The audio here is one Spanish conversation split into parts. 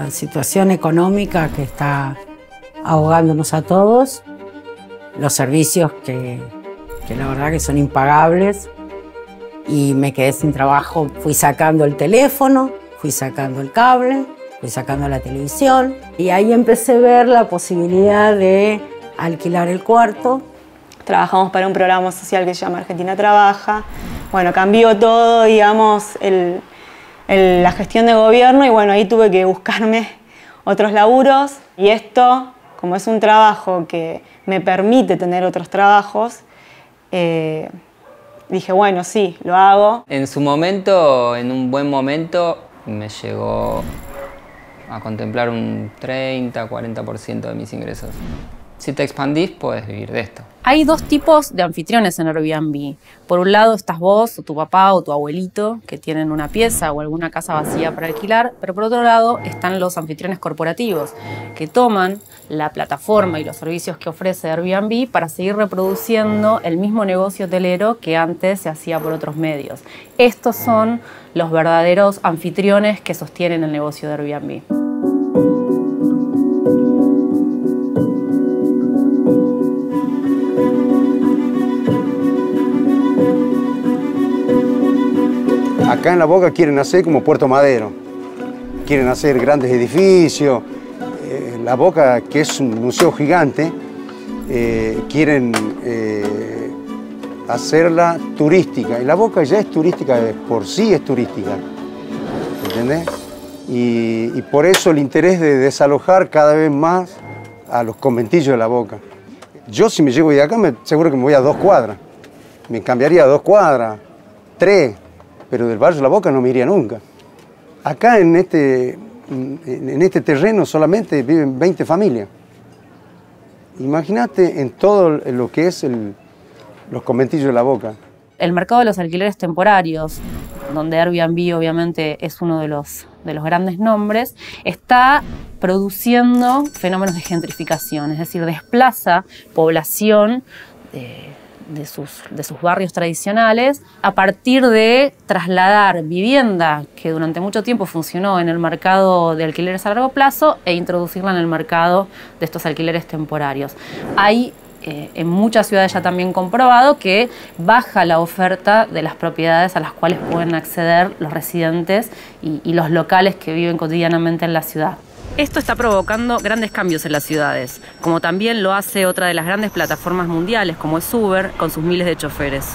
la situación económica que está ahogándonos a todos, los servicios que la verdad que son impagables, y me quedé sin trabajo. Fui sacando el teléfono, fui sacando el cable, fui sacando la televisión, y ahí empecé a ver la posibilidad de alquilar el cuarto. Trabajamos para un programa social que se llama Argentina Trabaja. Bueno, cambió todo, digamos, la gestión de gobierno, y bueno, ahí tuve que buscarme otros laburos. Y esto, como es un trabajo que me permite tener otros trabajos, dije, bueno, sí, lo hago. En su momento, en un buen momento, me llegó a contemplar un 30-40% de mis ingresos. Si te expandís, puedes vivir de esto. Hay dos tipos de anfitriones en Airbnb. Por un lado estás vos, o tu papá, o tu abuelito, que tienen una pieza o alguna casa vacía para alquilar, pero por otro lado están los anfitriones corporativos, que toman la plataforma y los servicios que ofrece Airbnb para seguir reproduciendo el mismo negocio hotelero que antes se hacía por otros medios. Estos son los verdaderos anfitriones que sostienen el negocio de Airbnb. Acá en La Boca quieren hacer como Puerto Madero, quieren hacer grandes edificios. La Boca, que es un museo gigante, quieren hacerla turística. Y La Boca ya es turística, por sí es turística, ¿entendés? Y por eso el interés de desalojar cada vez más a los conventillos de La Boca. Yo si me llego de acá, seguro que me voy a 2 cuadras. Me cambiaría a 2 cuadras, 3. Pero del barrio La Boca no me iría nunca. Acá en este terreno solamente viven 20 familias. Imagínate en todo lo que es los conventillos de La Boca. El mercado de los alquileres temporarios, donde Airbnb obviamente es uno de los grandes nombres, está produciendo fenómenos de gentrificación, es decir, desplaza población de sus barrios tradicionales a partir de trasladar vivienda que durante mucho tiempo funcionó en el mercado de alquileres a largo plazo e introducirla en el mercado de estos alquileres temporarios. Hay en muchas ciudades ya también comprobado que baja la oferta de las propiedades a las cuales pueden acceder los residentes y los locales que viven cotidianamente en la ciudad. Esto está provocando grandes cambios en las ciudades, como también lo hace otra de las grandes plataformas mundiales, como es Uber, con sus miles de choferes.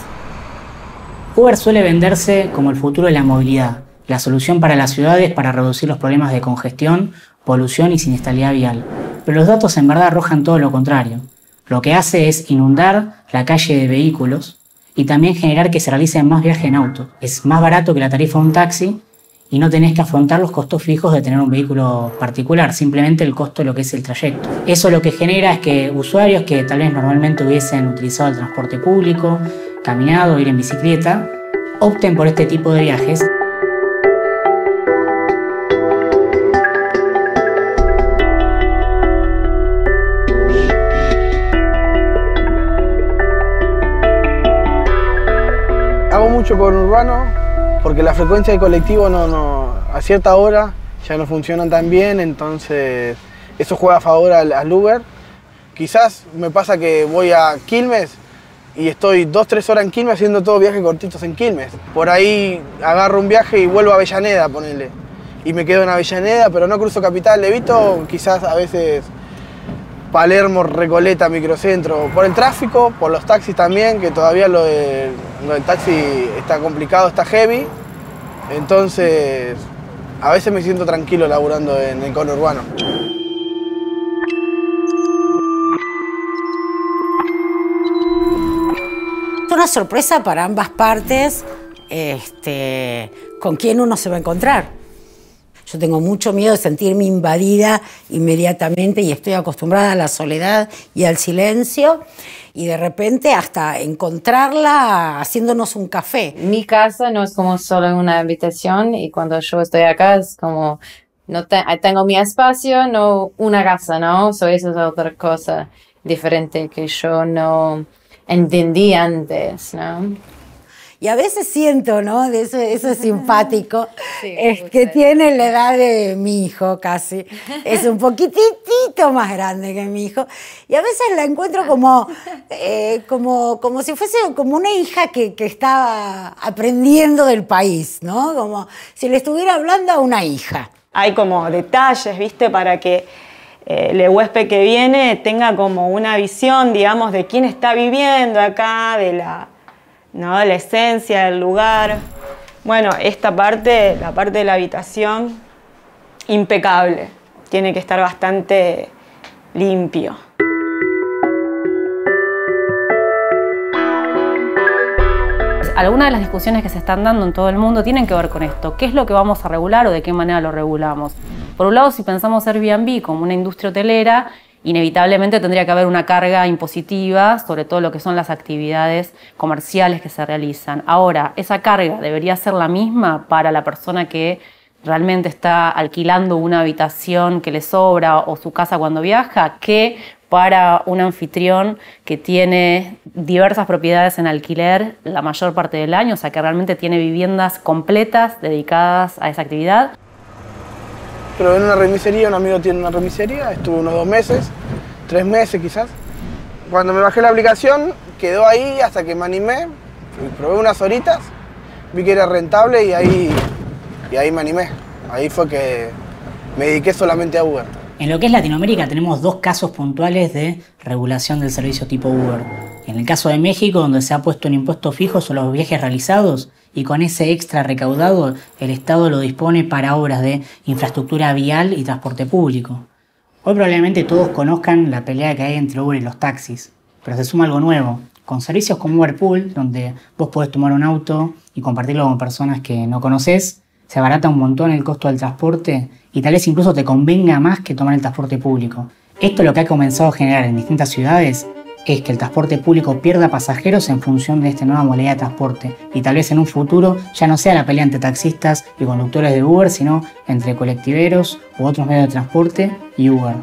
Uber suele venderse como el futuro de la movilidad, la solución para las ciudades para reducir los problemas de congestión, polución y siniestralidad vial. Pero los datos en verdad arrojan todo lo contrario. Lo que hace es inundar la calle de vehículos y también generar que se realicen más viajes en auto. Es más barato que la tarifa de un taxi, y no tenés que afrontar los costos fijos de tener un vehículo particular, simplemente el costo de lo que es el trayecto. Eso lo que genera es que usuarios que tal vez normalmente hubiesen utilizado el transporte público, caminado o ir en bicicleta, opten por este tipo de viajes. Hago mucho con urbano, porque la frecuencia de colectivo a cierta hora ya no funcionan tan bien, entonces eso juega a favor al Uber. Quizás me pasa que voy a Quilmes y estoy 2-3 horas en Quilmes haciendo todos viajes cortitos en Quilmes. Por ahí agarro un viaje y vuelvo a Avellaneda, ponele. Y me quedo en Avellaneda, pero no cruzo Capital, evito quizás a veces Palermo, Recoleta, Microcentro, por el tráfico, por los taxis también, que todavía lo del taxi está complicado, está heavy. Entonces, a veces me siento tranquilo laburando en el conurbano. Es una sorpresa para ambas partes, con quién uno se va a encontrar. Yo tengo mucho miedo de sentirme invadida inmediatamente y estoy acostumbrada a la soledad y al silencio, y de repente hasta encontrarla haciéndonos un café. Mi casa no es como solo una habitación, y cuando yo estoy acá es como, tengo mi espacio, no una casa, ¿no? Eso es otra cosa diferente que yo no entendí antes, ¿no? Y a veces siento, ¿no? Eso es simpático, Sí, que tiene la edad de mi hijo casi. Es un poquitito más grande que mi hijo. Y a veces la encuentro como si fuese como una hija que está aprendiendo del país, ¿no? Como si le estuviera hablando a una hija. Hay como detalles, ¿viste? Para que el huésped que viene tenga como una visión, digamos, de quién está viviendo acá, de la esencia del lugar. Bueno, esta parte, la parte de la habitación, impecable. Tiene que estar bastante limpio. Algunas de las discusiones que se están dando en todo el mundo tienen que ver con esto. ¿Qué es lo que vamos a regular o de qué manera lo regulamos? Por un lado, si pensamos Airbnb como una industria hotelera, inevitablemente tendría que haber una carga impositiva sobre todo lo que son las actividades comerciales que se realizan. Ahora, esa carga debería ser la misma para la persona que realmente está alquilando una habitación que le sobra o su casa cuando viaja, que para un anfitrión que tiene diversas propiedades en alquiler la mayor parte del año, o sea que realmente tiene viviendas completas dedicadas a esa actividad. Probé en una remisería, un amigo tiene una remisería, estuve unos 2 meses, 3 meses quizás. Cuando me bajé la aplicación, quedó ahí hasta que me animé, probé unas horitas, vi que era rentable y ahí me animé. Ahí fue que me dediqué solamente a Uber. En lo que es Latinoamérica tenemos 2 casos puntuales de regulación del servicio tipo Uber. En el caso de México, donde se ha puesto un impuesto fijo sobre los viajes realizados y con ese extra recaudado el Estado lo dispone para obras de infraestructura vial y transporte público. Hoy probablemente todos conozcan la pelea que hay entre Uber y los taxis, pero se suma algo nuevo. Con servicios como Uber Pool, donde vos podés tomar un auto y compartirlo con personas que no conocés, se abarata un montón el costo del transporte y tal vez incluso te convenga más que tomar el transporte público. Esto lo que ha comenzado a generar en distintas ciudades es que el transporte público pierda pasajeros en función de esta nueva modalidad de transporte y tal vez en un futuro ya no sea la pelea entre taxistas y conductores de Uber, sino entre colectiveros u otros medios de transporte y Uber.